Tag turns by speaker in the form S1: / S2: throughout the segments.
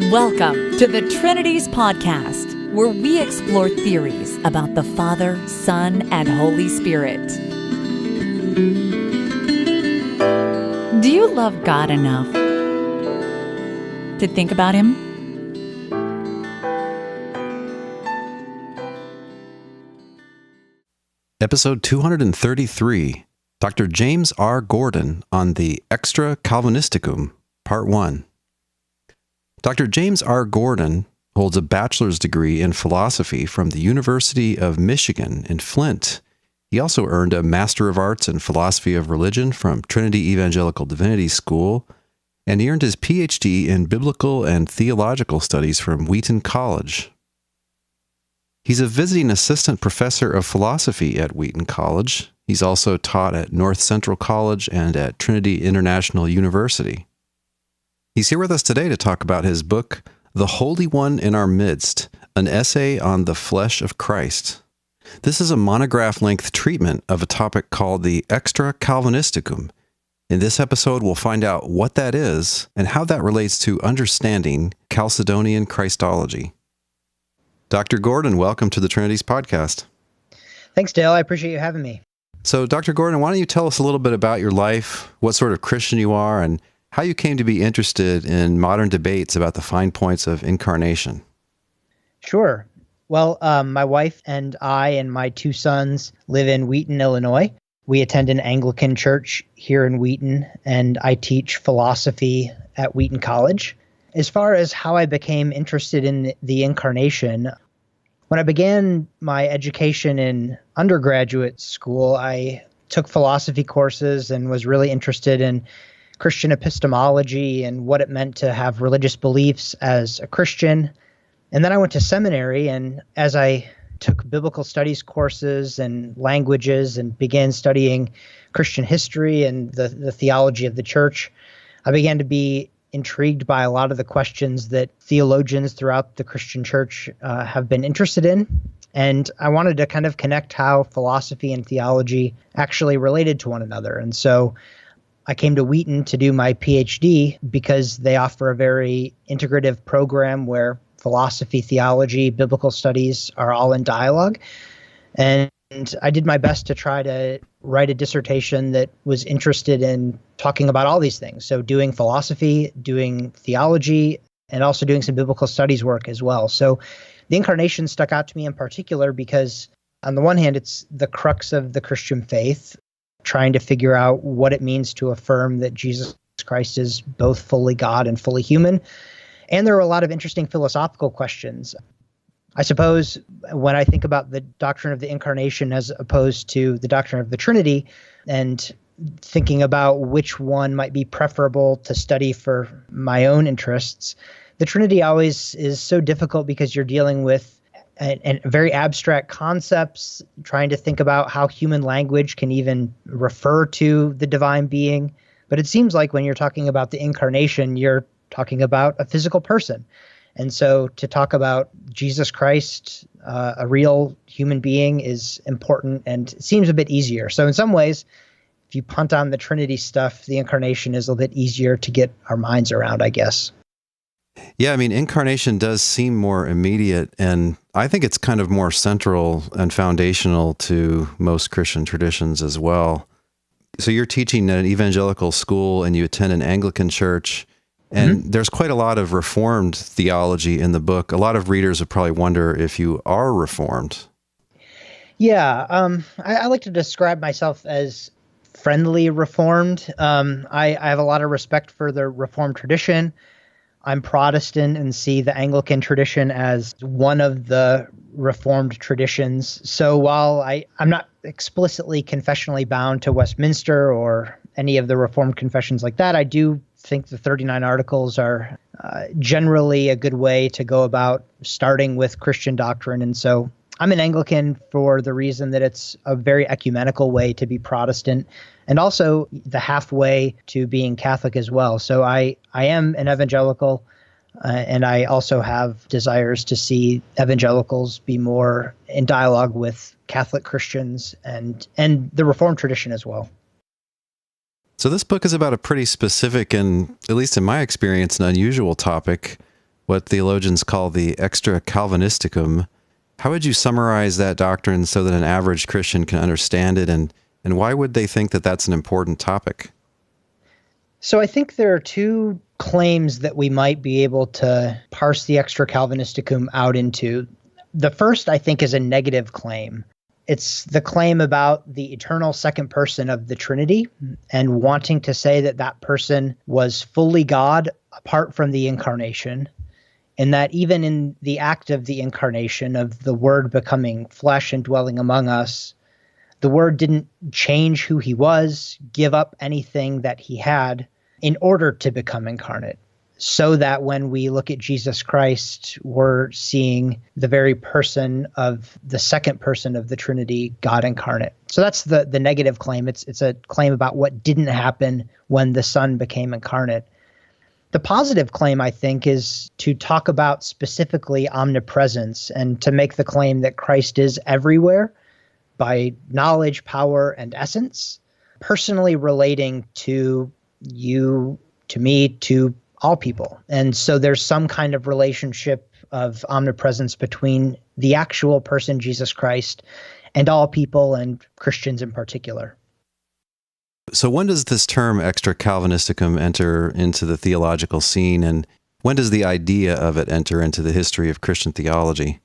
S1: Welcome to the Trinities podcast, where we explore theories about the Father, Son, and Holy Spirit. Do you love God enough to think about Him?
S2: Episode 233, Dr. James R. Gordon on the Extra Calvinisticum, Part 1. Dr. James R. Gordon holds a bachelor's degree in philosophy from the University of Michigan in Flint. He also earned a Master of Arts in Philosophy of Religion from Trinity Evangelical Divinity School, and he earned his Ph.D. in Biblical and Theological Studies from Wheaton College. He's a visiting assistant professor of philosophy at Wheaton College. He's also taught at North Central College and at Trinity International University. He's here with us today to talk about his book, The Holy One in Our Midst, an essay on the flesh of Christ. This is a monograph-length treatment of a topic called the Extra Calvinisticum. In this episode, we'll find out what that is and how that relates to understanding Chalcedonian Christology. Dr. Gordon, welcome to the Trinities podcast.
S3: Thanks, Dale. I appreciate you having me.
S2: So, Dr. Gordon, why don't you tell us a little bit about your life, what sort of Christian you are, and how you came to be interested in modern debates about the fine points of incarnation.
S3: Sure. Well, my wife and I and my two sons live in Wheaton, Illinois. We attend an Anglican church here in Wheaton, and I teach philosophy at Wheaton College. As far as how I became interested in the incarnation, when I began my education in undergraduate school, I took philosophy courses and was really interested in Christian epistemology and what it meant to have religious beliefs as a Christian. And then I went to seminary, and as I took biblical studies courses and languages and began studying Christian history and the theology of the church, I began to be intrigued by a lot of the questions that theologians throughout the Christian church have been interested in. And I wanted to kind of connect how philosophy and theology actually related to one another. And so I came to Wheaton to do my PhD because they offer a very integrative program where philosophy, theology, biblical studies are all in dialogue. And I did my best to try to write a dissertation that was interested in talking about all these things. So doing philosophy, doing theology, and also doing some biblical studies work as well. So the incarnation stuck out to me in particular because on the one hand, it's the crux of the Christian faith, trying to figure out what it means to affirm that Jesus Christ is both fully God and fully human. And there are a lot of interesting philosophical questions. I suppose when I think about the doctrine of the incarnation as opposed to the doctrine of the Trinity, and thinking about which one might be preferable to study for my own interests, the Trinity always is so difficult because you're dealing with and very abstract concepts, trying to think about how human language can even refer to the divine being. But it seems like when you're talking about the incarnation, you're talking about a physical person. And so to talk about Jesus Christ, a real human being, is important and it seems a bit easier. So in some ways, if you punt on the Trinity stuff, the incarnation is a little bit easier to get our minds around, I guess.
S2: Yeah, I mean, incarnation does seem more immediate, and I think it's kind of more central and foundational to most Christian traditions as well. So you're teaching at an evangelical school and you attend an Anglican church, and there's quite a lot of Reformed theology in the book. A lot of readers would probably wonder if you are Reformed.
S3: Yeah, I like to describe myself as friendly Reformed. I have a lot of respect for the Reformed tradition. I'm Protestant and see the Anglican tradition as one of the Reformed traditions. So while I'm not explicitly confessionally bound to Westminster or any of the Reformed confessions like that, I do think the 39 Articles are generally a good way to go about starting with Christian doctrine. And so I'm an Anglican for the reason that it's a very ecumenical way to be Protestant and also the halfway to being Catholic as well. So I am an evangelical, and I also have desires to see evangelicals be more in dialogue with Catholic Christians and the Reformed tradition as well.
S2: So this book is about a pretty specific and, at least in my experience, an unusual topic, what theologians call the extra Calvinisticum. How would you summarize that doctrine so that an average Christian can understand it, and why would they think that that's an important topic?
S3: So I think there are two claims that we might be able to parse the extra Calvinisticum out into. The first, I think, is a negative claim. It's the claim about the eternal second person of the Trinity and wanting to say that that person was fully God apart from the Incarnation, and that even in the act of the Incarnation, of the Word becoming flesh and dwelling among us, the Word didn't change who he was, give up anything that he had in order to become incarnate. So that when we look at Jesus Christ, we're seeing the very person of the second person of the Trinity, God incarnate. So that's the negative claim. It's a claim about what didn't happen when the Son became incarnate. The positive claim, I think, is to talk about specifically omnipresence and to make the claim that Christ is everywhere by knowledge, power, and essence, personally relating to you, to me, to all people. And so there's some kind of relationship of omnipresence between the actual person, Jesus Christ, and all people, and Christians in particular.
S2: So when does this term extra Calvinisticum enter into the theological scene, and when does the idea of it enter into the history of Christian theology?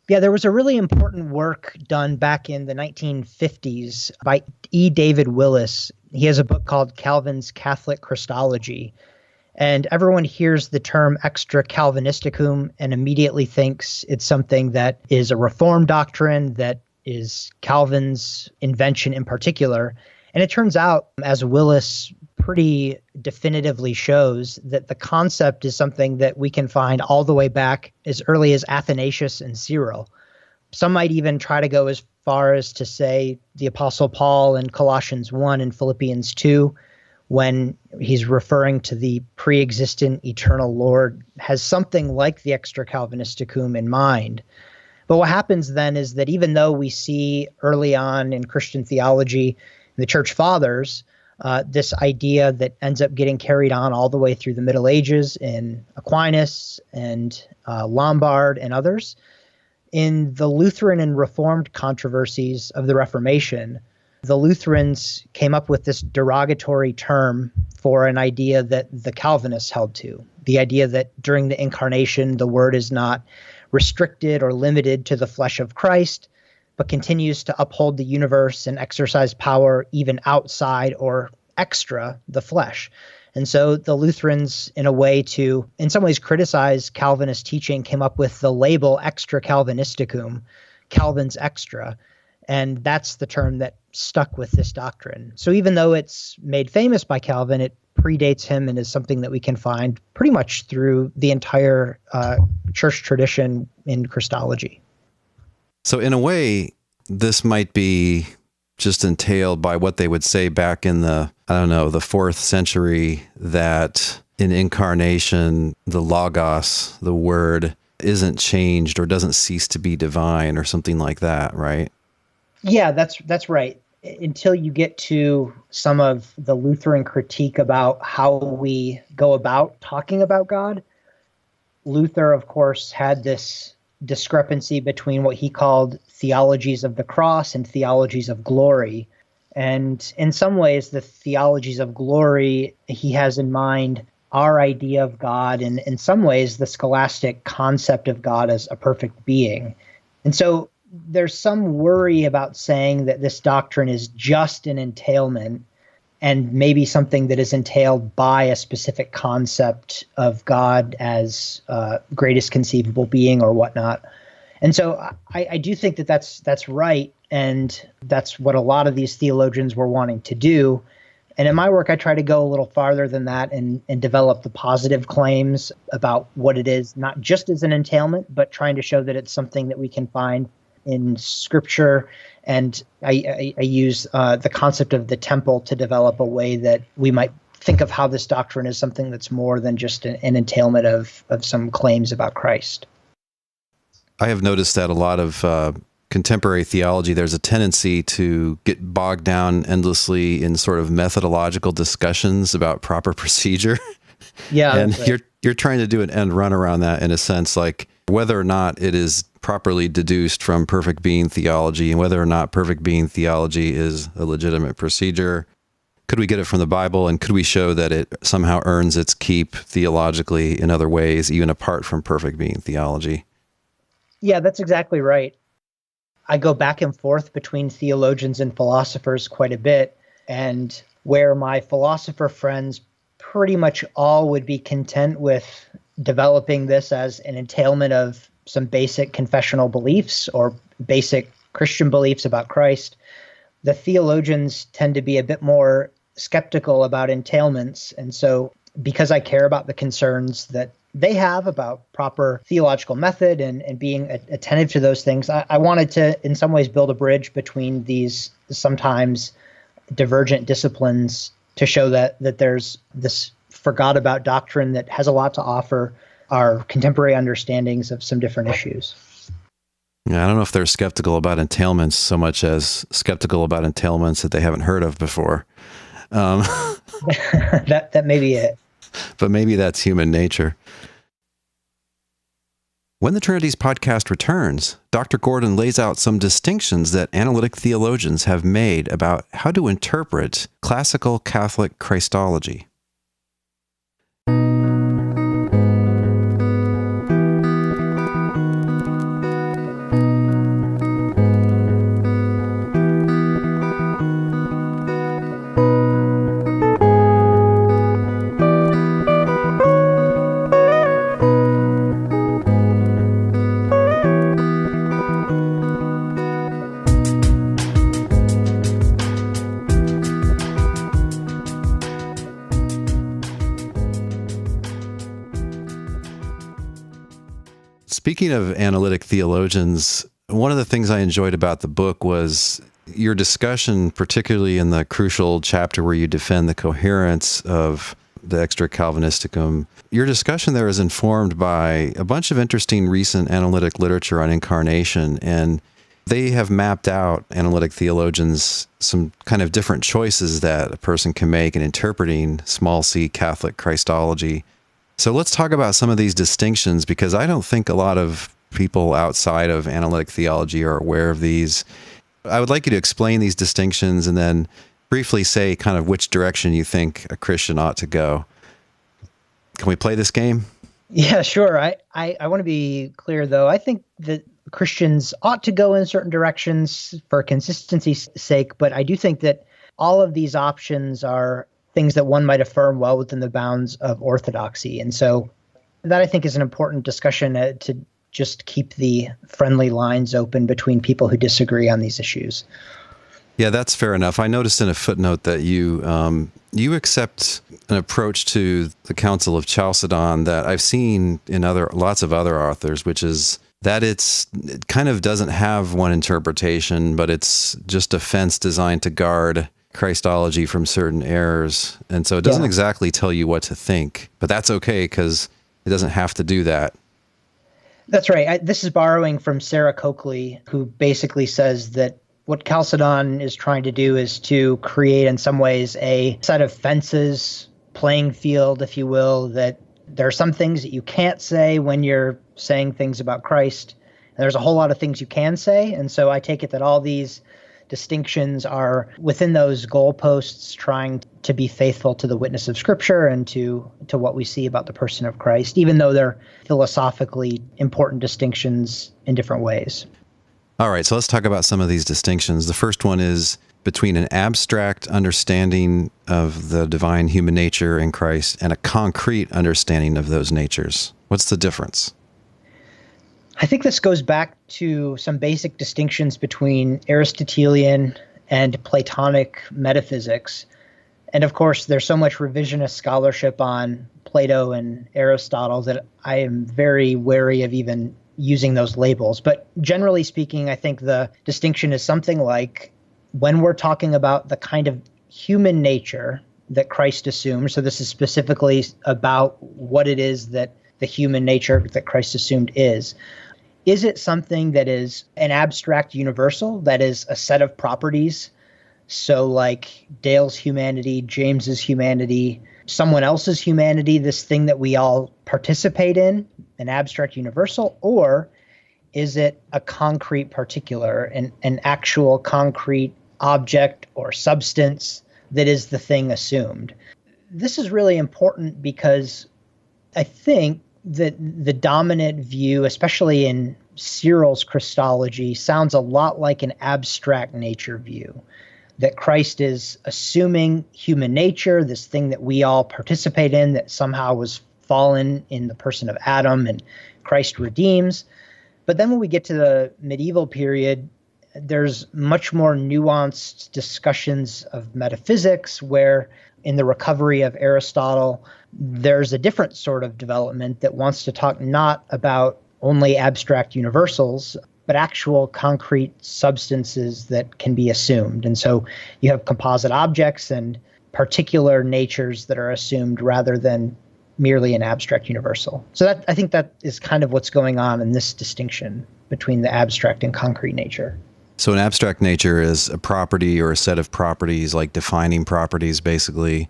S3: Yeah, there was a really important work done back in the 1950s by E. David Willis. He has a book called Calvin's Catholic Christology. And everyone hears the term extra Calvinisticum and immediately thinks it's something that is a Reformed doctrine, that is Calvin's invention in particular. And it turns out, as Willis pretty definitively shows, that the concept is something that we can find all the way back as early as Athanasius and Cyril. Some might even try to go as far as to say the Apostle Paul in Colossians 1 and Philippians 2, when he's referring to the pre-existent eternal Lord, has something like the extra Calvinisticum in mind. But what happens then is that even though we see early on in Christian theology, the Church Fathers, this idea that ends up getting carried on all the way through the Middle Ages in Aquinas and Lombard and others, in the Lutheran and Reformed controversies of the Reformation, the Lutherans came up with this derogatory term for an idea that the Calvinists held to, the idea that during the Incarnation, the Word is not restricted or limited to the flesh of Christ, but continues to uphold the universe and exercise power even outside or extra the flesh. And so the Lutherans, in a way to, in some ways, criticize Calvinist teaching, came up with the label extra Calvinisticum, Calvin's extra. And that's the term that stuck with this doctrine. So even though it's made famous by Calvin, it predates him and is something that we can find pretty much through the entire church tradition in Christology.
S2: So in a way, this might be just entailed by what they would say back in the 4th century, that in Incarnation, the Logos, the Word, isn't changed or doesn't cease to be divine or something like that, right?
S3: Yeah, that's right. Until you get to some of the Lutheran critique about how we go about talking about God, Luther, of course, had this discrepancy between what he called theologies of the cross and theologies of glory. And in some ways, the theologies of glory, he has in mind our idea of God, and in some ways, the scholastic concept of God as a perfect being. And so there's some worry about saying that this doctrine is just an entailment and maybe something that is entailed by a specific concept of God as greatest conceivable being or whatnot. And so I do think that that's right, and that's what a lot of these theologians were wanting to do. And in my work, I try to go a little farther than that and develop the positive claims about what it is, not just as an entailment, but trying to show that it's something that we can find in Scripture. And I use the concept of the temple to develop a way that we might think of how this doctrine is something that's more than just an entailment of some claims about Christ.
S2: I have noticed that a lot of contemporary theology, there's a tendency to get bogged down endlessly in sort of methodological discussions about proper procedure.
S3: Yeah.
S2: And
S3: right.
S2: you're trying to do an end run around that in a sense, like whether or not it is properly deduced from perfect being theology and whether or not perfect being theology is a legitimate procedure. Could we get it from the Bible, and could we show that it somehow earns its keep theologically in other ways, even apart from perfect being theology?
S3: Yeah, that's exactly right. I go back and forth between theologians and philosophers quite a bit, and where my philosopher friends pretty much all would be content with developing this as an entailment of some basic confessional beliefs or basic Christian beliefs about Christ, the theologians tend to be a bit more skeptical about entailments. And so because I care about the concerns that they have about proper theological method and being attentive to those things, I wanted to, in some ways, build a bridge between these sometimes divergent disciplines to show that there's this forgot about doctrine that has a lot to offer our contemporary understandings of some different issues.
S2: Yeah, I don't know if they're skeptical about entailments so much as skeptical about entailments that they haven't heard of before.
S3: That may be it.
S2: But maybe that's human nature. When the Trinities podcast returns, Dr. Gordon lays out some distinctions that analytic theologians have made about how to interpret classical Catholic Christology. Speaking of analytic theologians, one of the things I enjoyed about the book was your discussion, particularly in the crucial chapter where you defend the coherence of the Extra Calvinisticum. Your discussion there is informed by a bunch of interesting recent analytic literature on incarnation, and they have mapped out, analytic theologians, some kind of different choices that a person can make in interpreting small c Catholic Christology. So let's talk about some of these distinctions, because I don't think a lot of people outside of analytic theology are aware of these. I would like you to explain these distinctions and then briefly say kind of which direction you think a Christian ought to go. Can we play this game?
S3: Yeah, sure. I want to be clear, though. I think that Christians ought to go in certain directions for consistency's sake, but I do think that all of these options are things that one might affirm well within the bounds of orthodoxy. And so that, I think, is an important discussion to just keep the friendly lines open between people who disagree on these issues.
S2: Yeah, that's fair enough. I noticed in a footnote that you accept an approach to the Council of Chalcedon that I've seen in lots of other authors, which is that it kind of doesn't have one interpretation, but it's just a fence designed to guard Christology from certain errors. And so it doesn't exactly tell you what to think, but that's okay because it doesn't have to do that.
S3: That's right. This is borrowing from Sarah Coakley, who basically says that what Chalcedon is trying to do is to create, in some ways, a set of fences, playing field, if you will, that there are some things that you can't say when you're saying things about Christ. And there's a whole lot of things you can say. And so I take it that all these distinctions are within those goalposts, trying to be faithful to the witness of Scripture and to what we see about the person of Christ, even though they're philosophically important distinctions in different ways.
S2: All right, so let's talk about some of these distinctions. The first one is between an abstract understanding of the divine human nature in Christ and a concrete understanding of those natures. What's the difference?
S3: I think this goes back to some basic distinctions between Aristotelian and Platonic metaphysics. And of course, there's so much revisionist scholarship on Plato and Aristotle that I am very wary of even using those labels. But generally speaking, I think the distinction is something like when we're talking about the kind of human nature that Christ assumed, so this is specifically about what it is that the human nature that Christ assumed is. Is it something that is an abstract universal, that is a set of properties? So like Dale's humanity, James's humanity, someone else's humanity, this thing that we all participate in, an abstract universal? Or is it a concrete particular, an actual concrete object or substance that is the thing assumed? This is really important because I think that the dominant view, especially in Cyril's Christology, sounds a lot like an abstract nature view, that Christ is assuming human nature, this thing that we all participate in that somehow was fallen in the person of Adam and Christ redeems. But then when we get to the medieval period, there's much more nuanced discussions of metaphysics, where in the recovery of Aristotle, there's a different sort of development that wants to talk not about only abstract universals, but actual concrete substances that can be assumed. And so you have composite objects and particular natures that are assumed rather than merely an abstract universal. So I think that is kind of what's going on in this distinction between the abstract and concrete nature.
S2: So an abstract nature is a property or a set of properties, like defining properties, basically.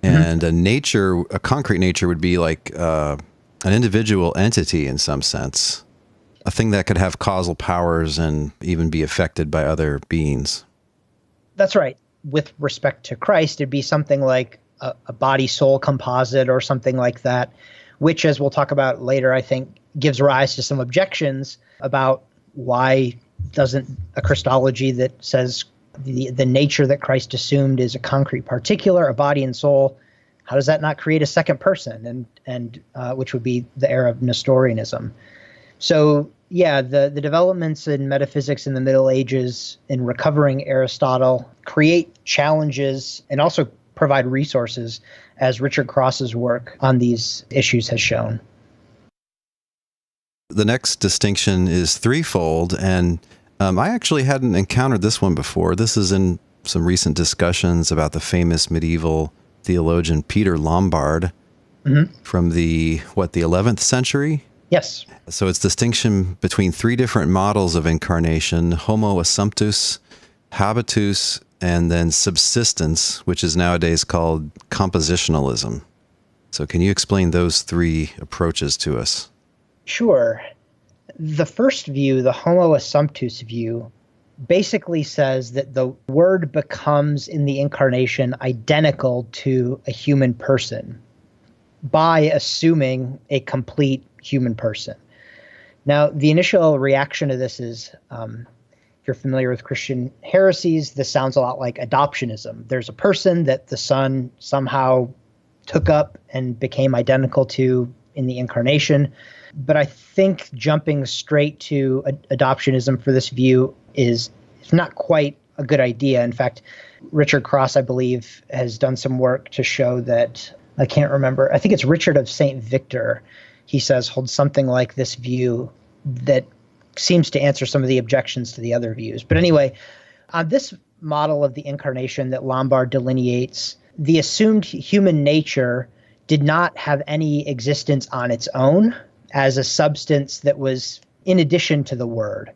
S2: And a concrete nature would be like an individual entity in some sense, a thing that could have causal powers and even be affected by other beings.
S3: That's right. With respect to Christ, it'd be something like a body-soul composite or something like that, which, as we'll talk about later, I think gives rise to some objections about why doesn't a Christology that says the nature that Christ assumed is a concrete particular, a body and soul, how does that not create a second person? And which would be the era of Nestorianism. So yeah, the developments in metaphysics in the Middle Ages in recovering Aristotle create challenges and also provide resources, as Richard Cross's work on these issues has shown.
S2: The next distinction is threefold, and I actually hadn't encountered this one before. This is in some recent discussions about the famous medieval theologian Peter Lombard from the 11th century?
S3: Yes.
S2: So it's distinction between three different models of incarnation: homo assumptus, habitus, and then subsistence, which is nowadays called compositionalism. So can you explain those three approaches to us?
S3: Sure. The first view, the homo assumptus view, basically says that the word becomes in the incarnation identical to a human person by assuming a complete human person. Now, the initial reaction to this is, if you're familiar with Christian heresies, this sounds a lot like adoptionism. There's a person that the Son somehow took up and became identical to in the incarnation. But I think jumping straight to adoptionism for this view is not quite a good idea. In fact, Richard Cross, I believe, has done some work to show that, I can't remember, I think it's Richard of St. Victor, he says, holds something like this view that seems to answer some of the objections to the other views. But anyway, on this model of the incarnation that Lombard delineates, the assumed human nature did not have any existence on its own as a substance that was in addition to the Word.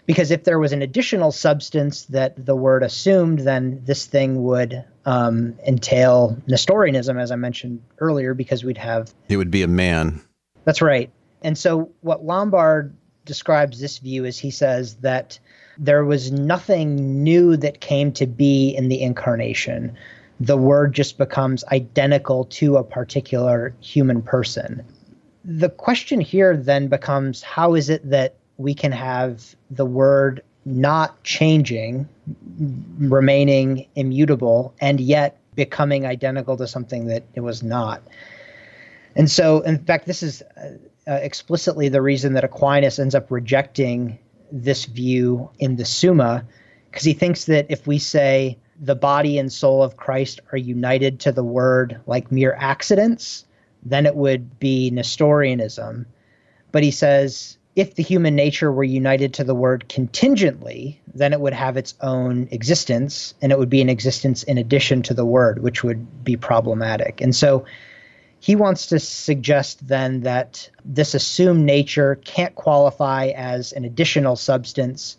S3: Because if there was an additional substance that the Word assumed, then this thing would entail Nestorianism, as I mentioned earlier, because it
S2: would be a man.
S3: That's right. And so what Lombard describes this view is, he says that there was nothing new that came to be in the incarnation. The Word just becomes identical to a particular human person. The question here then becomes, how is it that we can have the Word not changing, remaining immutable, and yet becoming identical to something that it was not? And so, in fact, this is explicitly the reason that Aquinas ends up rejecting this view in the Summa, because he thinks that if we say the body and soul of Christ are united to the Word like mere accidents, then it would be Nestorianism. But he says, if the human nature were united to the Word contingently, then it would have its own existence, and it would be an existence in addition to the Word, which would be problematic. And so He wants to suggest then that this assumed nature can't qualify as an additional substance,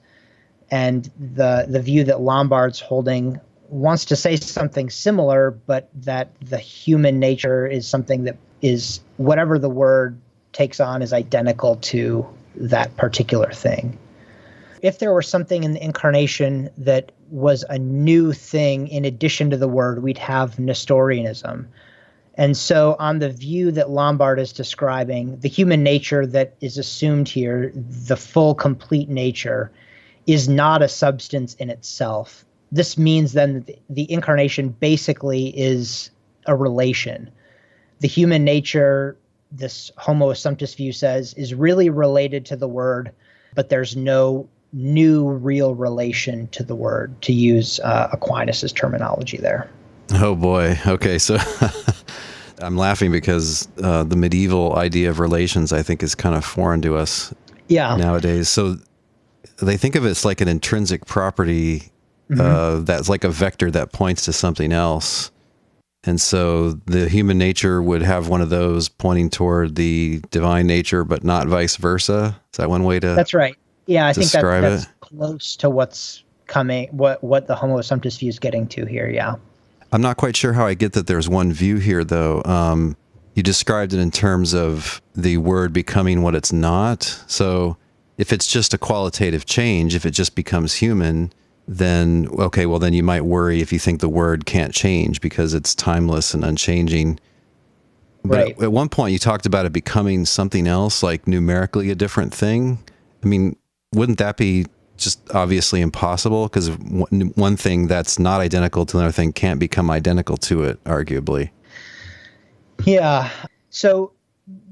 S3: and the view that Lombard's holding wants to say something similar, but that the human nature is something that is, whatever the word takes on, is identical to that particular thing. If there were something in the Incarnation that was a new thing in addition to the word, we'd have Nestorianism. And so on the view that Lombard is describing, the human nature that is assumed here, the full, complete nature, is not a substance in itself. This means then that the Incarnation basically is a relation. The human nature, this Homo assumptus view says, is really related to the word, but there's no new real relation to the word, to use Aquinas' terminology there.
S2: Oh boy. Okay, so I'm laughing because the medieval idea of relations, I think, is kind of foreign to us nowadays. So they think of it as like an intrinsic property that's like a vector that points to something else. And so the human nature would have one of those pointing toward the divine nature, but not vice versa. Is that one way to
S3: That's right. Yeah, I think that's
S2: it?
S3: Close to what's coming, what the Homo assumptus view is getting to here, yeah.
S2: I'm not quite sure how I get that there's one view here, though. You described it in terms of the word becoming what it's not. So if it's just a qualitative change, if it just becomes human, then, okay, well, then you might worry if you think the word can't change because it's timeless and unchanging. But
S3: right.
S2: At one point you talked about it becoming something else, like numerically a different thing. I mean, wouldn't that be just obviously impossible? Because one thing that's not identical to another thing can't become identical to it, arguably.
S3: Yeah. So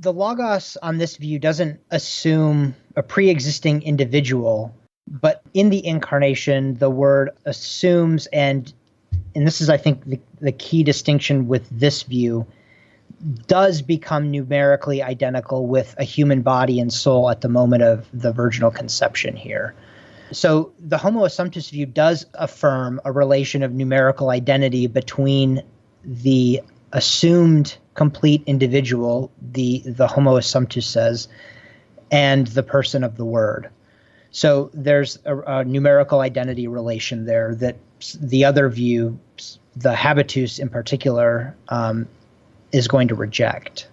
S3: the Logos on this view doesn't assume a pre-existing individual, but in the Incarnation, the word assumes, and this is, I think, the key distinction with this view, does become numerically identical with a human body and soul at the moment of the virginal conception here. So the Homo assumptus view does affirm a relation of numerical identity between the assumed complete individual, the Homo assumptus says, and the person of the Word. So there's a numerical identity relation there that the other view, the habitus in particular, is going to reject.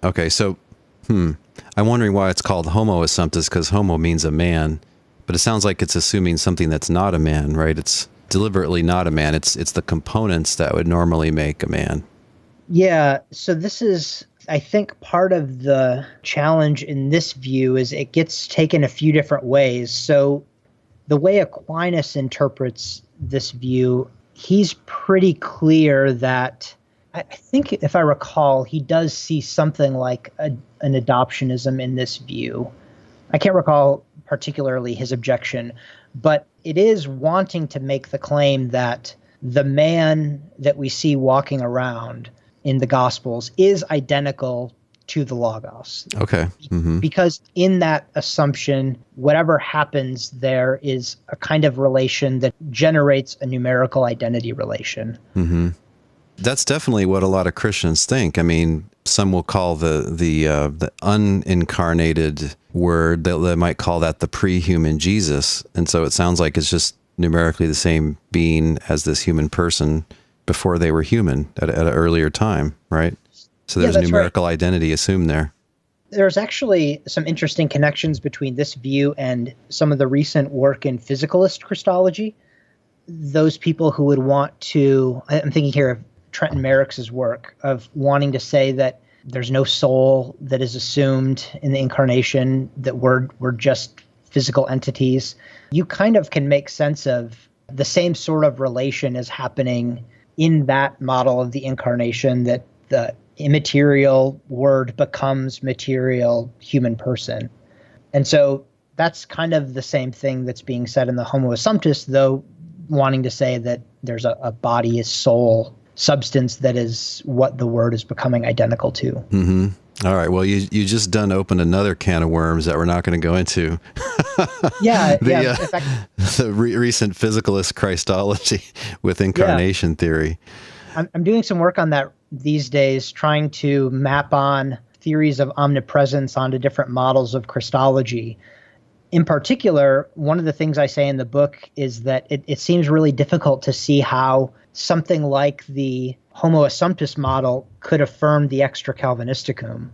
S2: Okay, so I'm wondering why it's called Homo assumptus, because homo means a man, but it sounds like it's assuming something that's not a man, right? It's deliberately not a man. It's the components that would normally make a man.
S3: Yeah, so this is, I think, part of the challenge in this view is it gets taken a few different ways. So the way Aquinas interprets this view, he's pretty clear that, I think if I recall, he does see something like an adoptionism in this view. I can't recall particularly his objection, but it is wanting to make the claim that the man that we see walking around in the Gospels is identical to the Logos.
S2: Okay. Mm-hmm.
S3: Because in that assumption, whatever happens there is a kind of relation that generates a numerical identity relation.
S2: Mm-hmm. That's definitely what a lot of Christians think. I mean, some will call the unincarnated word, they might call that the pre-human Jesus. And so it sounds like it's just numerically the same being as this human person before they were human at an earlier time, right? So there's numerical identity assumed there.
S3: There's actually some interesting connections between this view and some of the recent work in physicalist Christology. Those people who would want to, I'm thinking here of Trenton Merrick's work, of wanting to say that there's no soul that is assumed in the Incarnation, that we're just physical entities. You kind of can make sense of the same sort of relation as happening in that model of the Incarnation, that the immaterial word becomes material human person. And so that's kind of the same thing that's being said in the Homo assumptus, though wanting to say that there's a body, a soul, substance that is what the word is becoming identical to.
S2: Mm-hmm. All right. Well, you just opened another can of worms that we're not going to go into.
S3: Yeah.
S2: In fact, the recent physicalist Christology with incarnation theory.
S3: I'm doing some work on that these days trying to map on theories of omnipresence onto different models of Christology. In particular, one of the things I say in the book is that it seems really difficult to see how something like the Homo Assumptus model could affirm the Extra Calvinisticum,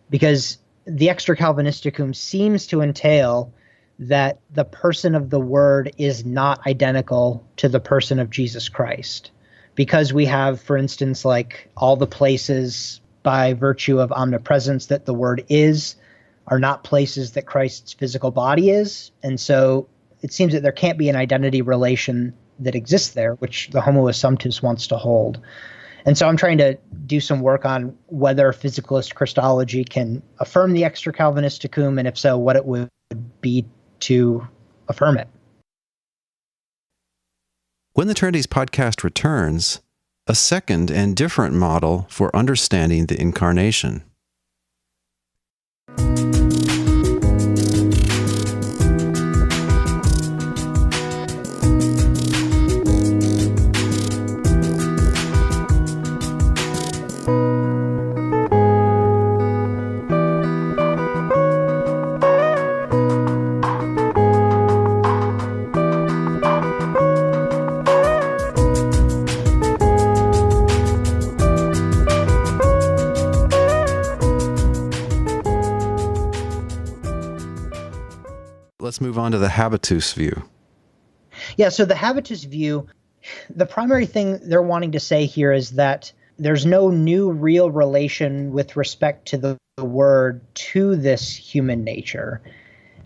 S3: because the Extra Calvinisticum seems to entail that the person of the Word is not identical to the person of Jesus Christ. Because we have, for instance, like all the places by virtue of omnipresence that the Word is are not places that Christ's physical body is. And so it seems that there can't be an identity relation that exists there, which the Homo Assumptus wants to hold. And so I'm trying to do some work on whether physicalist Christology can affirm the Extra Calvinisticum, and if so, what it would be to affirm it.
S2: When the Trinities podcast returns, a second and different model for understanding the Incarnation. Let's move on to the habitus view.
S3: Yeah, so the habitus view, the primary thing they're wanting to say here is that there's no new real relation with respect to the Word to this human nature.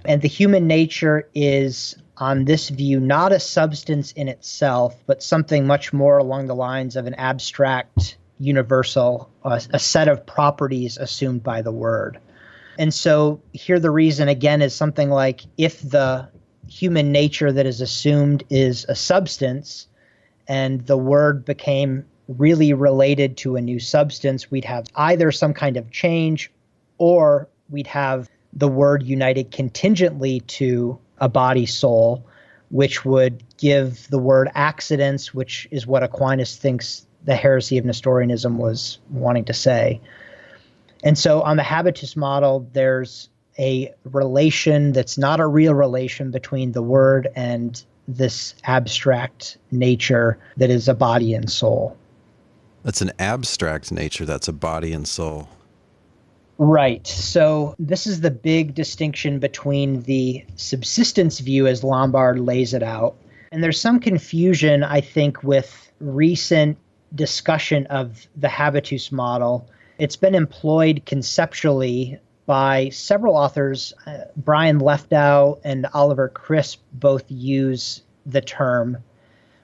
S3: And the human nature is, on this view, not a substance in itself, but something much more along the lines of an abstract, universal, a set of properties assumed by the Word. And so here the reason, again, is something like if the human nature that is assumed is a substance and the Word became really related to a new substance, we'd have either some kind of change or we'd have the Word united contingently to a body-soul, which would give the Word accidents, which is what Aquinas thinks the heresy of Nestorianism was wanting to say. And so on the habitus model, there's a relation that's not a real relation between the Word and this abstract nature that is a body and soul.
S2: That's an abstract nature that's a body and soul.
S3: Right. So this is the big distinction between the subsistence view as Lombard lays it out. And there's some confusion, I think, with recent discussion of the habitus model. It's been employed conceptually by several authors. Brian Leftow and Oliver Crisp both use the term.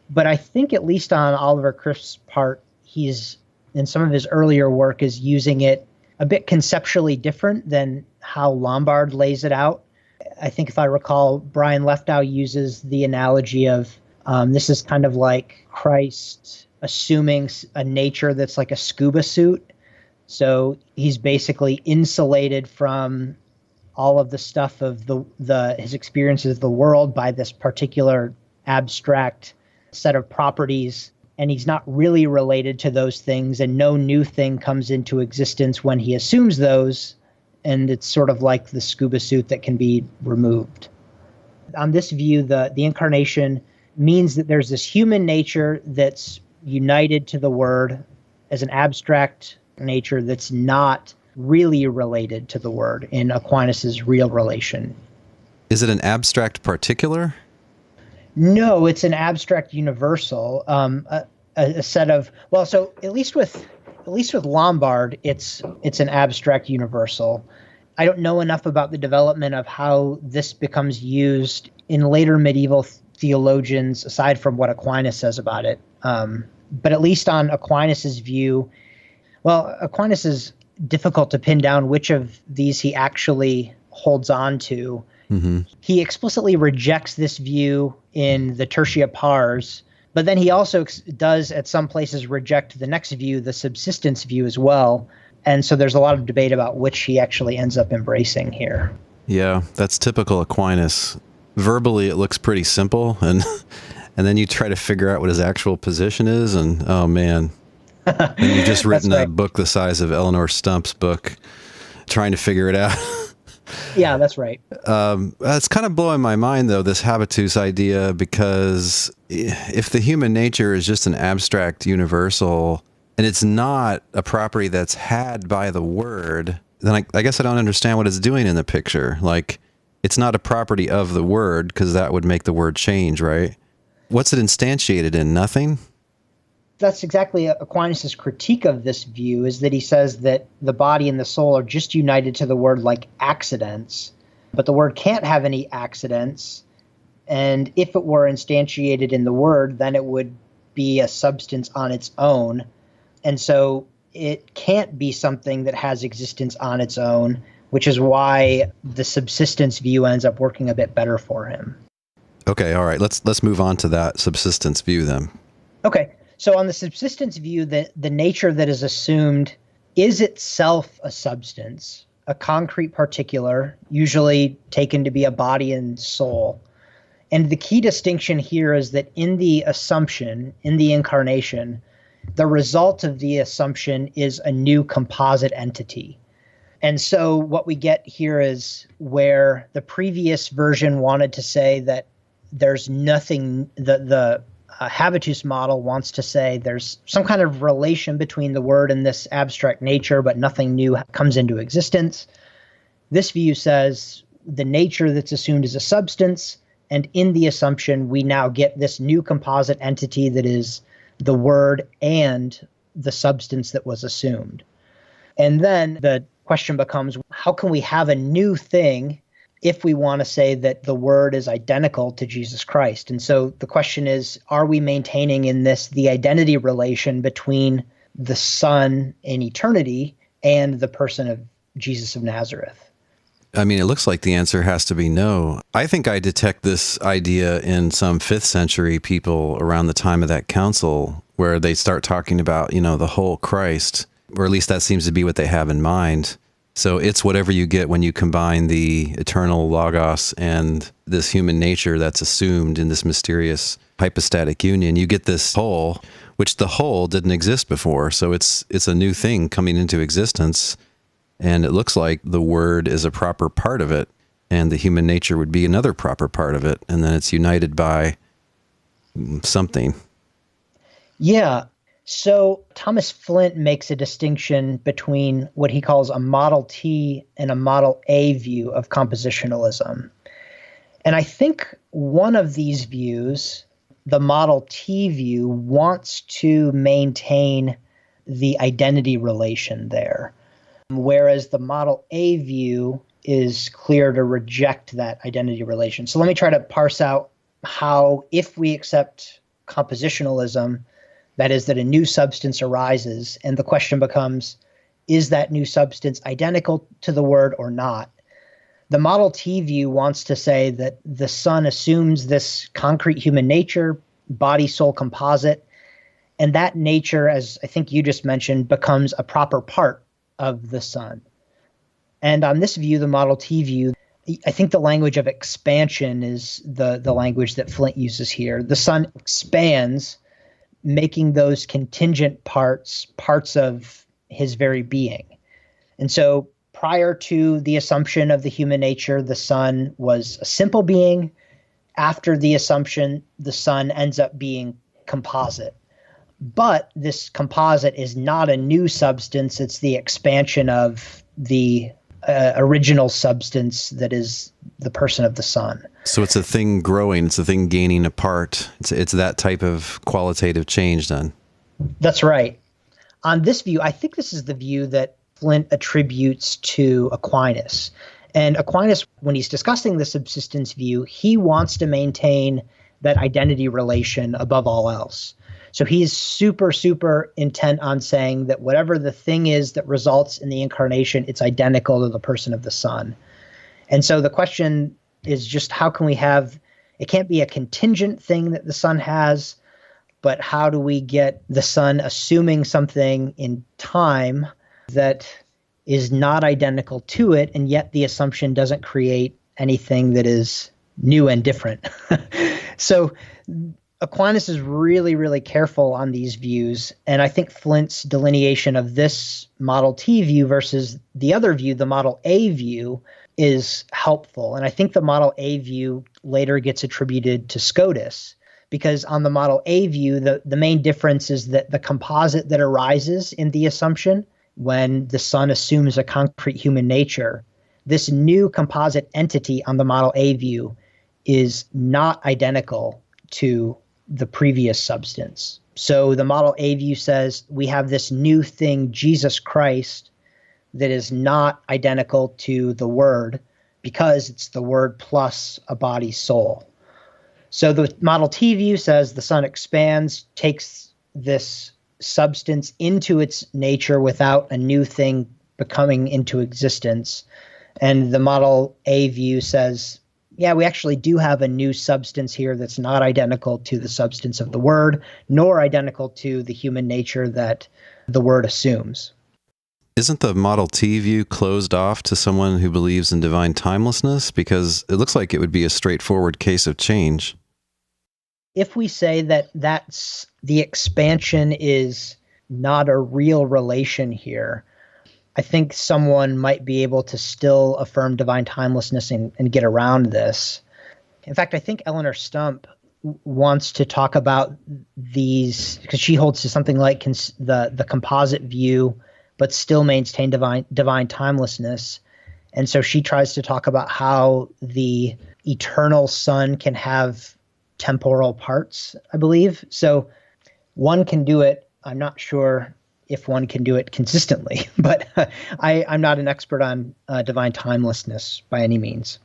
S3: But I think at least on Oliver Crisp's part, he's, in some of his earlier work, is using it a bit conceptually different than how Lombard lays it out. I think if I recall, Brian Leftow uses the analogy of this is kind of like Christ assuming a nature that's like a scuba suit. So he's basically insulated from all of the stuff of his experiences of the world by this particular abstract set of properties, and he's not really related to those things, and no new thing comes into existence when he assumes those, and it's sort of like the scuba suit that can be removed. On this view, the Incarnation means that there's this human nature that's united to the Word as an abstract nature that's not really related to the Word in Aquinas's real relation.
S2: Is it an abstract particular?
S3: No, it's an abstract universal. A set of, well, so at least with Lombard, it's an abstract universal. I don't know enough about the development of how this becomes used in later medieval theologians, aside from what Aquinas says about it. But at least on Aquinas's view, well, Aquinas is difficult to pin down which of these he actually holds on to. Mm-hmm. He explicitly rejects this view in the Tertia Pars, but then he also does at some places reject the next view, the subsistence view as well. And so there's a lot of debate about which he actually ends up embracing here.
S2: Yeah, that's typical Aquinas. Verbally, it looks pretty simple, and then you try to figure out what his actual position is, and oh man. And you've just written
S3: That's
S2: a
S3: right.
S2: book the size of Eleanor Stump's book, trying to figure it out.
S3: Yeah, that's right.
S2: It's kind of blowing my mind, though, this habitus idea, because if the human nature is just an abstract universal, and it's not a property that's had by the Word, then I guess I don't understand what it's doing in the picture. Like, it's not a property of the Word, because that would make the Word change, right? What's it instantiated in? Nothing?
S3: That's exactly Aquinas' critique of this view, is that he says that the body and the soul are just united to the Word like accidents, but the Word can't have any accidents. And if it were instantiated in the Word, then it would be a substance on its own. And so it can't be something that has existence on its own, which is why the subsistence view ends up working a bit better for him.
S2: Okay, all right. Let's move on to that subsistence view then.
S3: Okay. So on the subsistence view, the nature that is assumed is itself a substance, a concrete particular, usually taken to be a body and soul. And the key distinction here is that in the assumption, in the incarnation, the result of the assumption is a new composite entity. And so what we get here is where the previous version wanted to say that there's nothing, the habitus model wants to say there's some kind of relation between the Word and this abstract nature, but nothing new comes into existence. This view says the nature that's assumed is a substance, and in the assumption, we now get this new composite entity that is the Word and the substance that was assumed. And then the question becomes, how can we have a new thing if we want to say that the Word is identical to Jesus Christ? And so the question is, are we maintaining in this the identity relation between the Son in eternity and the person of Jesus of Nazareth?
S2: I mean, it looks like the answer has to be no. I think I detect this idea in some 5th century people around the time of that council, where they start talking about, the whole Christ, or at least that seems to be what they have in mind. So it's whatever you get when you combine the eternal logos and this human nature that's assumed in this mysterious hypostatic union. You get this whole, which the whole didn't exist before. So it's a new thing coming into existence. And it looks like the Word is a proper part of it, and the human nature would be another proper part of it. And then it's united by something.
S3: Yeah. So Thomas Flint makes a distinction between what he calls a Model T and a Model A view of compositionalism. And I think one of these views, the Model T view, wants to maintain the identity relation there, whereas the Model A view is clear to reject that identity relation. So let me try to parse out how, if we accept compositionalism, that is, that a new substance arises, and the question becomes, is that new substance identical to the Word or not? The Model T view wants to say that the Son assumes this concrete human nature, body-soul composite, and that nature, as I think you just mentioned, becomes a proper part of the Son. And on this view, the Model T view, I think the language of expansion is the language that Flint uses here. The Son expands, making those contingent parts of his very being. And so prior to the assumption of the human nature, the Son was a simple being. After the assumption, the Son ends up being composite. But this composite is not a new substance. It's the expansion of the original substance that is the person of the Son.
S2: So it's a thing growing. It's a thing gaining apart. It's that type of qualitative change then.
S3: That's right. On this view, I think this is the view that Flint attributes to Aquinas. And Aquinas, when he's discussing the subsistence view, he wants to maintain that identity relation above all else. So he's super, super intent on saying that whatever the thing is that results in the incarnation, it's identical to the person of the Son. And so the question is just, how can we have, it can't be a contingent thing that the Son has, but how do we get the Son assuming something in time that is not identical to it, and yet the assumption doesn't create anything that is new and different? So Aquinas is really, really careful on these views. And I think Flint's delineation of this Model T view versus the other view, the Model A view, is helpful. And I think the Model A view later gets attributed to Scotus, because on the Model A view, the main difference is that the composite that arises in the assumption when the Son assumes a concrete human nature, this new composite entity on the Model A view is not identical to the previous substance. So the Model A view says we have this new thing, Jesus Christ, that is not identical to the Word because it's the Word plus a body soul. So the Model T view says the Son expands, takes this substance into its nature without a new thing becoming into existence. And the Model A view says, yeah, we actually do have a new substance here that's not identical to the substance of the Word, nor identical to the human nature that the Word assumes.
S2: Isn't the Model T view closed off to someone who believes in divine timelessness? Because it looks like it would be a straightforward case of change.
S3: If we say that that's the expansion is not a real relation here, I think someone might be able to still affirm divine timelessness and get around this. In fact, I think Eleanor Stump wants to talk about these, because she holds to something like the composite view, but still maintain divine timelessness. And so she tries to talk about how the eternal Son can have temporal parts, I believe. So one can do it. I'm not sure if one can do it consistently, but I'm not an expert on divine timelessness by any means.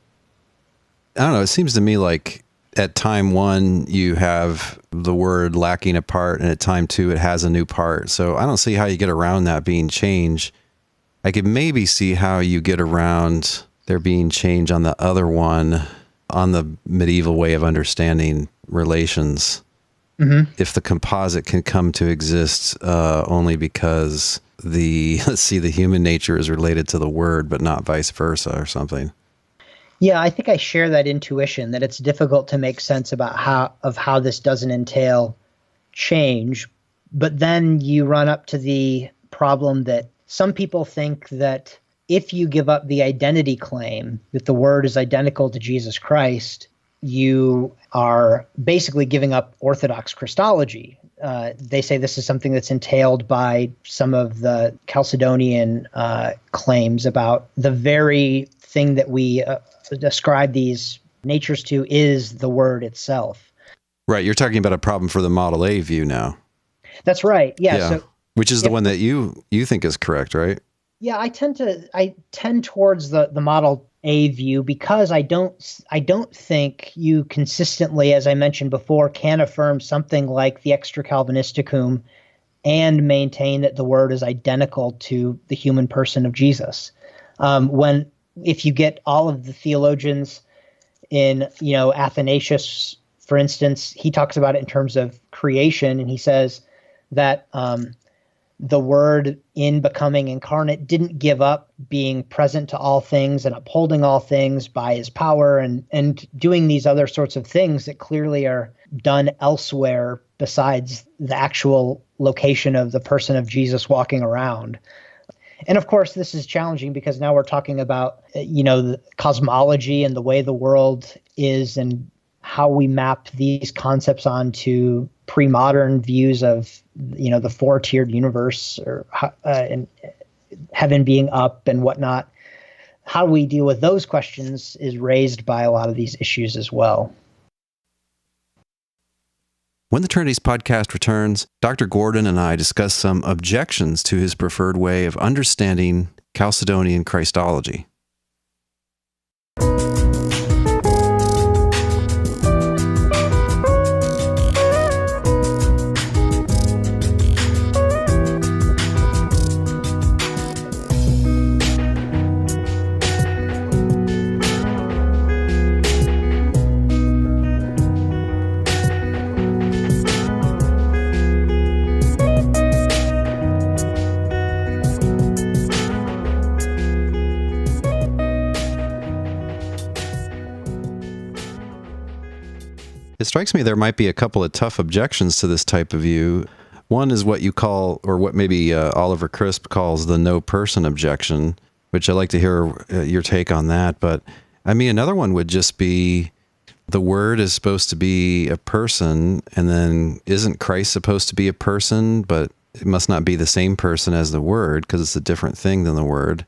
S2: I don't know. It seems to me like at time one, you have the Word lacking a part, and at time two, it has a new part. So I don't see how you get around that being change. I could maybe see how you get around there being change on the other one, on the medieval way of understanding relations. Mm-hmm. If the composite can come to exist only because the human nature is related to the Word, but not vice versa or something.
S3: Yeah, I think I share that intuition that it's difficult to make sense about how this doesn't entail change. But then you run up to the problem that some people think that if you give up the identity claim that the Word is identical to Jesus Christ, you are basically giving up Orthodox Christology. They say this is something that's entailed by some of the Chalcedonian claims about the very thing that we ascribe these natures to is the Word itself.
S2: Right. You're talking about a problem for the Model A view now.
S3: That's right. Yeah. So
S2: which is the one that you think is correct, right?
S3: Yeah, I tend towards the Model A view because I don't think you consistently, as I mentioned before, can affirm something like the Extra Calvinisticum and maintain that the Word is identical to the human person of Jesus. If you get all of the theologians in, Athanasius, for instance, he talks about it in terms of creation, and he says that the Word in becoming incarnate didn't give up being present to all things and upholding all things by his power and doing these other sorts of things that clearly are done elsewhere besides the actual location of the person of Jesus walking around. And of course, this is challenging because now we're talking about, the cosmology and the way the world is and how we map these concepts onto pre-modern views of, the four-tiered universe or and heaven being up and whatnot. How we deal with those questions is raised by a lot of these issues as well.
S2: When the Trinities podcast returns, Dr. Gordon and I discuss some objections to his preferred way of understanding Chalcedonian Christology. It strikes me there might be a couple of tough objections to this type of view. One is what you call, or what maybe Oliver Crisp calls the no person objection, which I'd like to hear your take on that. But I mean, another one would just be the Word is supposed to be a person, and then isn't Christ supposed to be a person, but it must not be the same person as the Word because it's a different thing than the Word.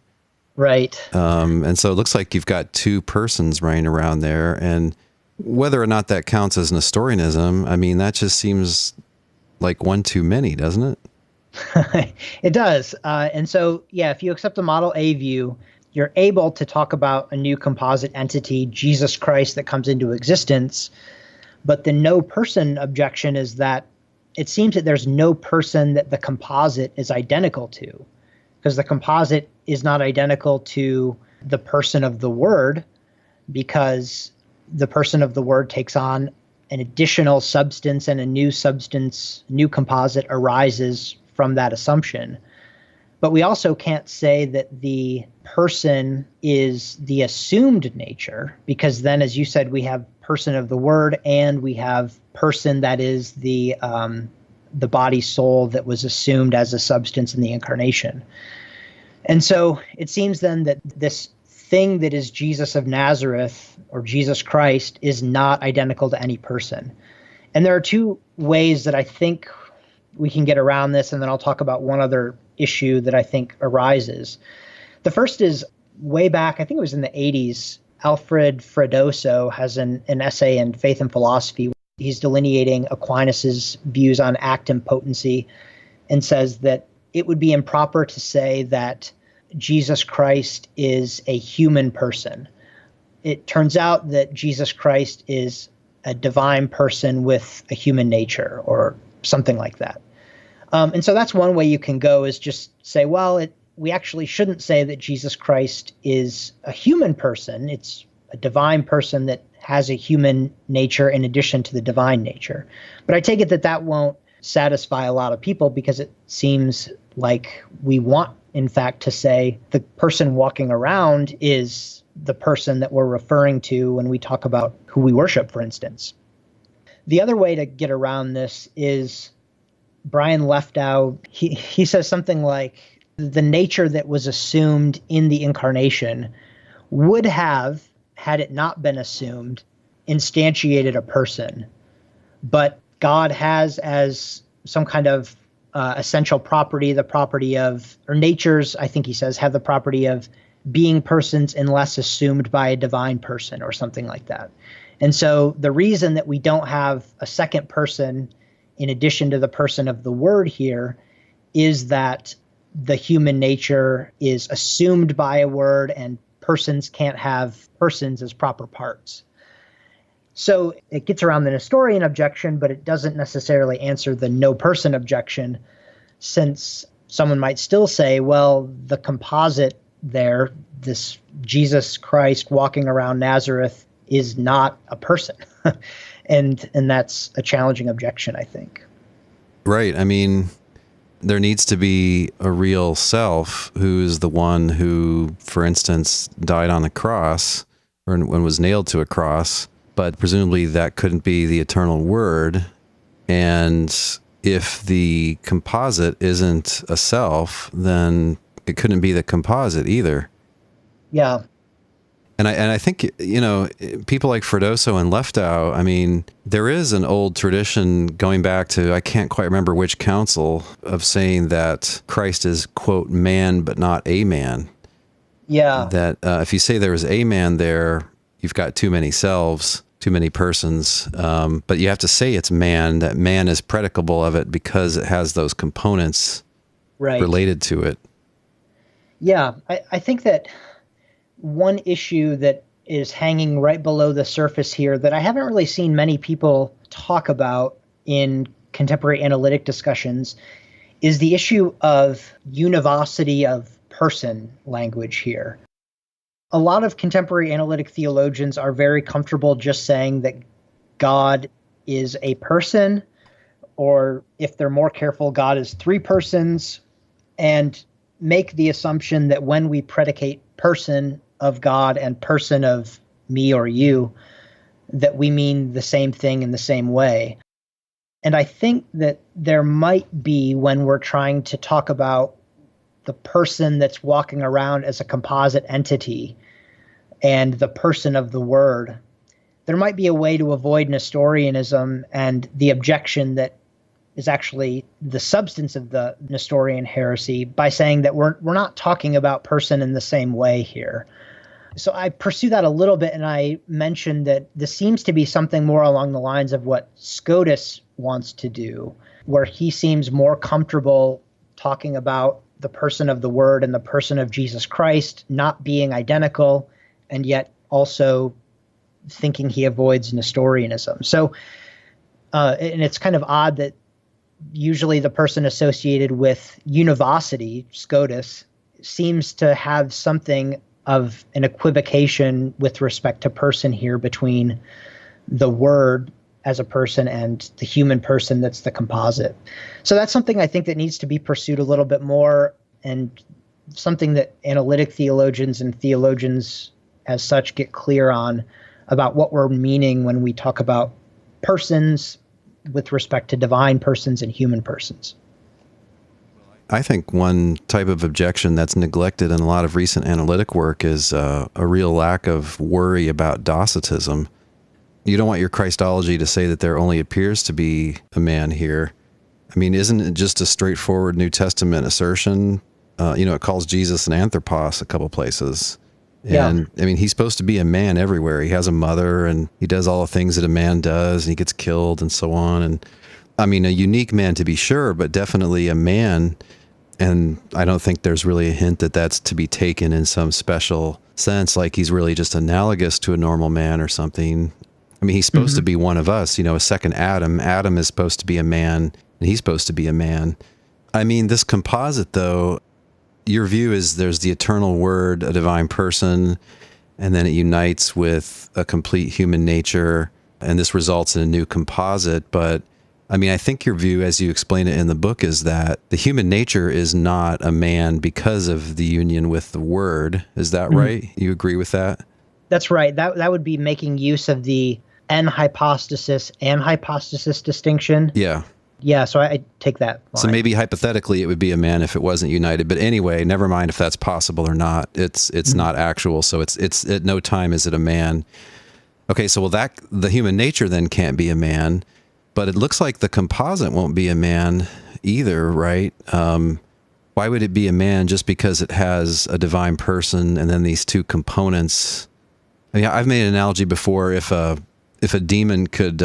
S3: Right.
S2: And so it looks like you've got two persons running around there, and whether or not that counts as Nestorianism, I mean, that just seems like one too many, doesn't it?
S3: It does. And so, yeah, if you accept the Model A view, you're able to talk about a new composite entity, Jesus Christ, that comes into existence. But the no person objection is that it seems that there's no person that the composite is identical to, because the composite is not identical to the person of the Word, because the person of the Word takes on an additional substance, and a new substance, new composite arises from that assumption. But we also can't say that the person is the assumed nature, because then, as you said, we have person of the Word, and we have person that is the body soul that was assumed as a substance in the Incarnation. And so it seems then that this thing that is Jesus of Nazareth, or Jesus Christ, is not identical to any person. And there are two ways that I think we can get around this, and then I'll talk about one other issue that I think arises. The first is way back, I think it was in the 80s, Alfred Freddoso has an essay in Faith and Philosophy. He's delineating Aquinas's views on act and potency, and says that it would be improper to say that Jesus Christ is a human person. It turns out that Jesus Christ is a divine person with a human nature, or something like that. And so that's one way you can go, is just say, well, we actually shouldn't say that Jesus Christ is a human person. It's a divine person that has a human nature in addition to the divine nature. But I take it that that won't satisfy a lot of people, because it seems like we want, in fact, to say the person walking around is the person that we're referring to when we talk about who we worship, for instance. The other way to get around this is Brian Leftow. He says something like, the nature that was assumed in the Incarnation would have, had it not been assumed, instantiated a person. But God has, as some kind of essential property, the property of, or natures, I think he says, have the property of being persons unless assumed by a divine person, or something like that. And so the reason that we don't have a second person in addition to the person of the Word here is that the human nature is assumed by a word, and persons can't have persons as proper parts. So it gets around the Nestorian objection, but it doesn't necessarily answer the no person objection, since someone might still say, well, the composite there, this Jesus Christ walking around Nazareth, is not a person. and that's a challenging objection, I think.
S2: Right. I mean, there needs to be a real self who's the one who, for instance, died on a cross, or when was nailed to a cross, but presumably that couldn't be the eternal Word. And if the composite isn't a self, then it couldn't be the composite either.
S3: Yeah.
S2: And I think, people like Freddoso and Leftow, I mean, there is an old tradition going back to, I can't quite remember which council, of saying that Christ is, quote, man, but not a man.
S3: Yeah.
S2: That if you say there is a man there, you've got too many selves, too many persons. But you have to say it's man, that man is predicable of it because it has those components related to it.
S3: Yeah, I think that one issue that is hanging right below the surface here that I haven't really seen many people talk about in contemporary analytic discussions is the issue of univocity of person language here. A lot of contemporary analytic theologians are very comfortable just saying that God is a person, or if they're more careful, God is three persons, and make the assumption that when we predicate person of God and person of me or you, that we mean the same thing in the same way. And I think that there might be, when we're trying to talk about the person that's walking around as a composite entity and the person of the Word, there might be a way to avoid Nestorianism and the objection that is actually the substance of the Nestorian heresy by saying that we're not talking about person in the same way here. So I pursue that a little bit, and I mentioned that this seems to be something more along the lines of what Scotus wants to do, where he seems more comfortable talking about the person of the Word and the person of Jesus Christ not being identical, and yet also thinking he avoids Nestorianism. So, and it's kind of odd that usually the person associated with univocity, Scotus, seems to have something of an equivocation with respect to person here between the Word as a person and the human person that's the composite. So that's something I think that needs to be pursued a little bit more, and something that analytic theologians and theologians as such get clear on about what we're meaning when we talk about persons with respect to divine persons and human persons.
S2: I think one type of objection that's neglected in a lot of recent analytic work is a real lack of worry about Docetism. You don't want your Christology to say that there only appears to be a man here. I mean, isn't it just a straightforward New Testament assertion? It calls Jesus an anthropos a couple places. And I mean, he's supposed to be a man everywhere. He has a mother, and he does all the things that a man does, and he gets killed and so on. And I mean, a unique man to be sure, but definitely a man. And I don't think there's really a hint that that's to be taken in some special sense, like he's really just analogous to a normal man or something. I mean, he's supposed to be one of us, a second Adam. Adam is supposed to be a man, and he's supposed to be a man. I mean, this composite, though, your view is there's the eternal Word, a divine person, and then it unites with a complete human nature, and this results in a new composite. But I mean, I think your view, as you explain it in the book, is that the human nature is not a man because of the union with the Word. Is that right? You agree with that?
S3: That's right. That would be making use of the hypostasis distinction.
S2: Yeah.
S3: Yeah, so I take that line.
S2: So maybe hypothetically it would be a man if it wasn't united. But anyway, never mind if that's possible or not. It's not actual, so it's at no time is it a man. Okay, so the human nature then can't be a man, but it looks like the composite won't be a man either, right? Why would it be a man just because it has a divine person and then these two components? I mean, I've made an analogy before. If a demon could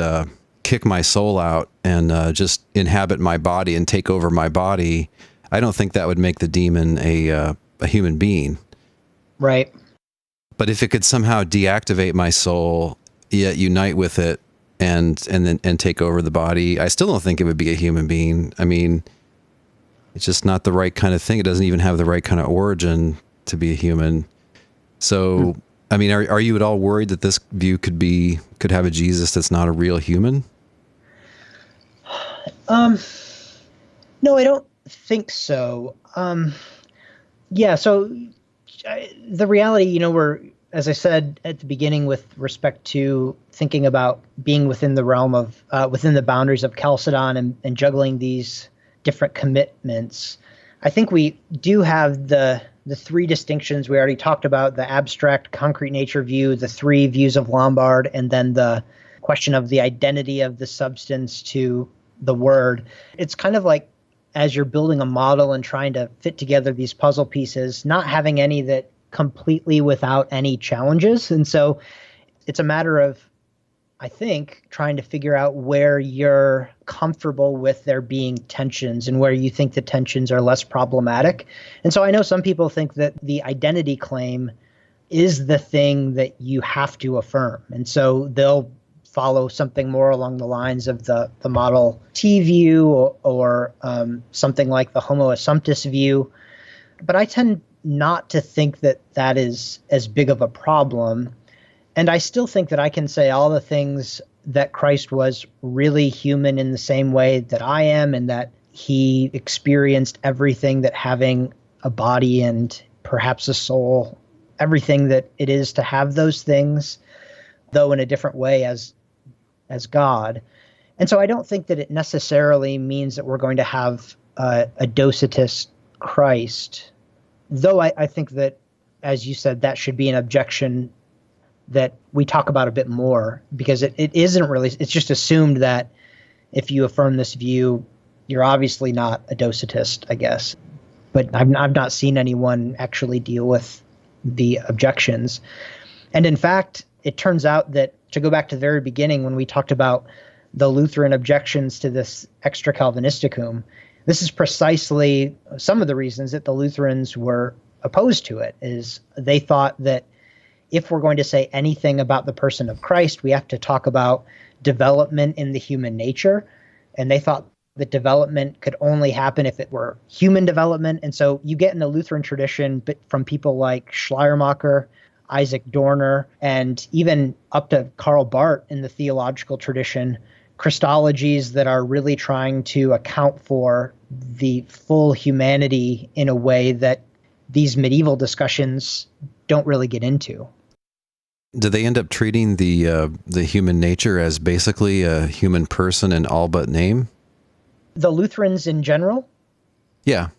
S2: kick my soul out and just inhabit my body and take over my body, I don't think that would make the demon a human being.
S3: Right.
S2: But if it could somehow deactivate my soul, yet unite with it and take over the body, I still don't think it would be a human being. I mean, it's just not the right kind of thing. It doesn't even have the right kind of origin to be a human. So, I mean, are you at all worried that this view could have a Jesus that's not a real human?
S3: No, I don't think so. So the reality, we're, as I said at the beginning, with respect to thinking about being within the realm of, within the boundaries of Chalcedon and juggling these different commitments, I think we do have the three distinctions we already talked about: the abstract concrete nature view, the three views of Lombard, and then the question of the identity of the substance to the Word. It's kind of like as you're building a model and trying to fit together these puzzle pieces, not having any that completely without any challenges. And so it's a matter of, I think, trying to figure out where you're comfortable with there being tensions and where you think the tensions are less problematic. And so I know some people think that the identity claim is the thing that you have to affirm. And so they'll follow something more along the lines of the Model T view or something like the Homo Assumptus view. But I tend not to think that that is as big of a problem. And I still think that I can say all the things that Christ was really human in the same way that I am, and that he experienced everything that having a body and perhaps a soul, everything that it is to have those things, though in a different way as God. And so I don't think that it necessarily means that we're going to have a Docetist Christ, though I think that, as you said, that should be an objection that we talk about a bit more, because it isn't really, it's just assumed that if you affirm this view, you're obviously not a Docetist, I guess. But I've not seen anyone actually deal with the objections. And in fact, it turns out that, to go back to the very beginning when we talked about the Lutheran objections to this extra Calvinisticum, this is precisely some of the reasons that the Lutherans were opposed to it, is they thought that if we're going to say anything about the person of Christ, we have to talk about development in the human nature. And they thought that development could only happen if it were human development. And so you get in the Lutheran tradition from people like Schleiermacher, Isaac Dorner, and even up to Karl Barth in the theological tradition, christologies that are really trying to account for the full humanity in a way that these medieval discussions don't really get into.
S2: Do they end up treating the human nature as basically a human person in all but name?
S3: The Lutherans in general?
S2: Yeah.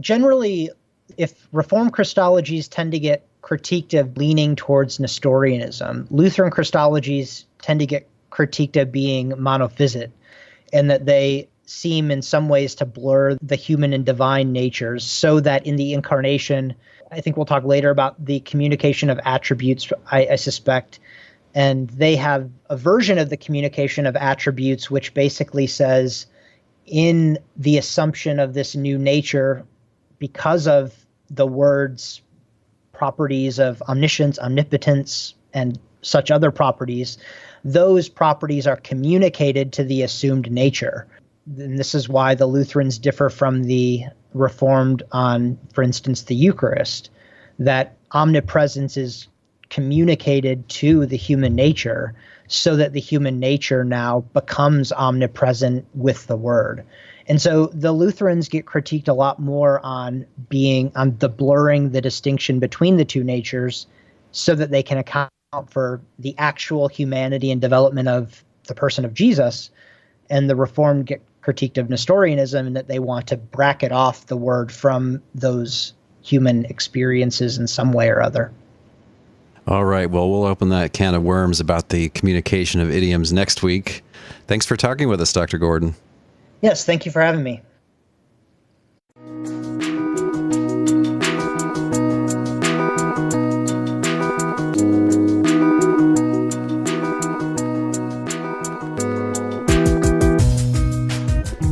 S3: Generally, if Reformed Christologies tend to get critiqued of leaning towards Nestorianism, Lutheran Christologies tend to get critiqued of being monophysite, and that they seem in some ways to blur the human and divine natures, so that in the Incarnation, I think we'll talk later about the communication of attributes, I suspect, and they have a version of the communication of attributes which basically says, in the assumption of this new nature, because of the Word's properties of omniscience, omnipotence, and such other properties, those properties are communicated to the assumed nature. And this is why the Lutherans differ from the Reformed on, for instance, the Eucharist, that omnipresence is communicated to the human nature so that the human nature now becomes omnipresent with the Word. And so the Lutherans get critiqued a lot more on the blurring the distinction between the two natures so that they can account for the actual humanity and development of the person of Jesus. And the Reformed get critiqued of Nestorianism, and that they want to bracket off the Word from those human experiences in some way or other.
S2: All right. Well, we'll open that can of worms about the communication of idioms next week. Thanks for talking with us, Dr. Gordon.
S3: Yes, thank you for having me.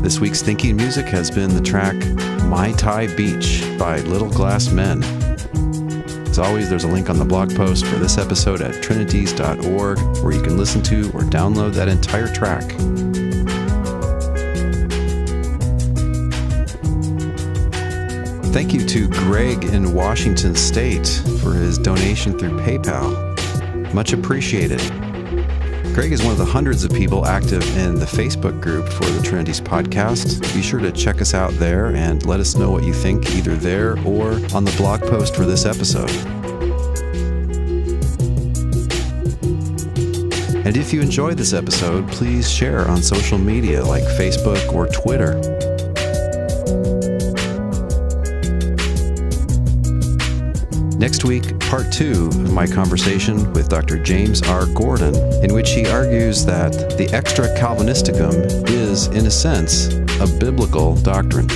S2: This week's thinking music has been the track My Tai Beach by Little Glass Men. As always, there's a link on the blog post for this episode at trinities.org, where you can listen to or download that entire track. Thank you to Greg in Washington State for his donation through PayPal. Much appreciated. Greg is one of the hundreds of people active in the Facebook group for the Trinities podcast. Be sure to check us out there and let us know what you think, either there or on the blog post for this episode. And if you enjoyed this episode, please share on social media like Facebook or Twitter. Next week, part 2 of my conversation with Dr. James R. Gordon, in which he argues that the extra Calvinisticum is, in a sense, a biblical doctrine.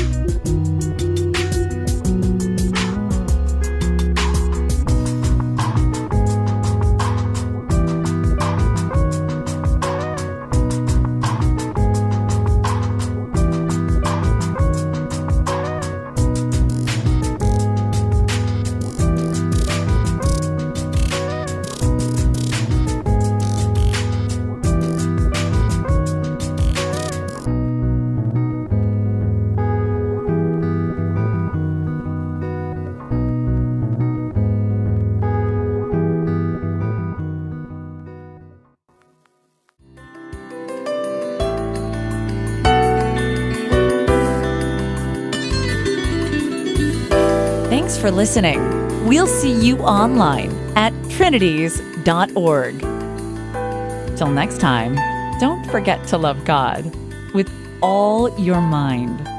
S1: Thanks for listening. We'll see you online at trinities.org. Till next time, don't forget to love God with all your mind.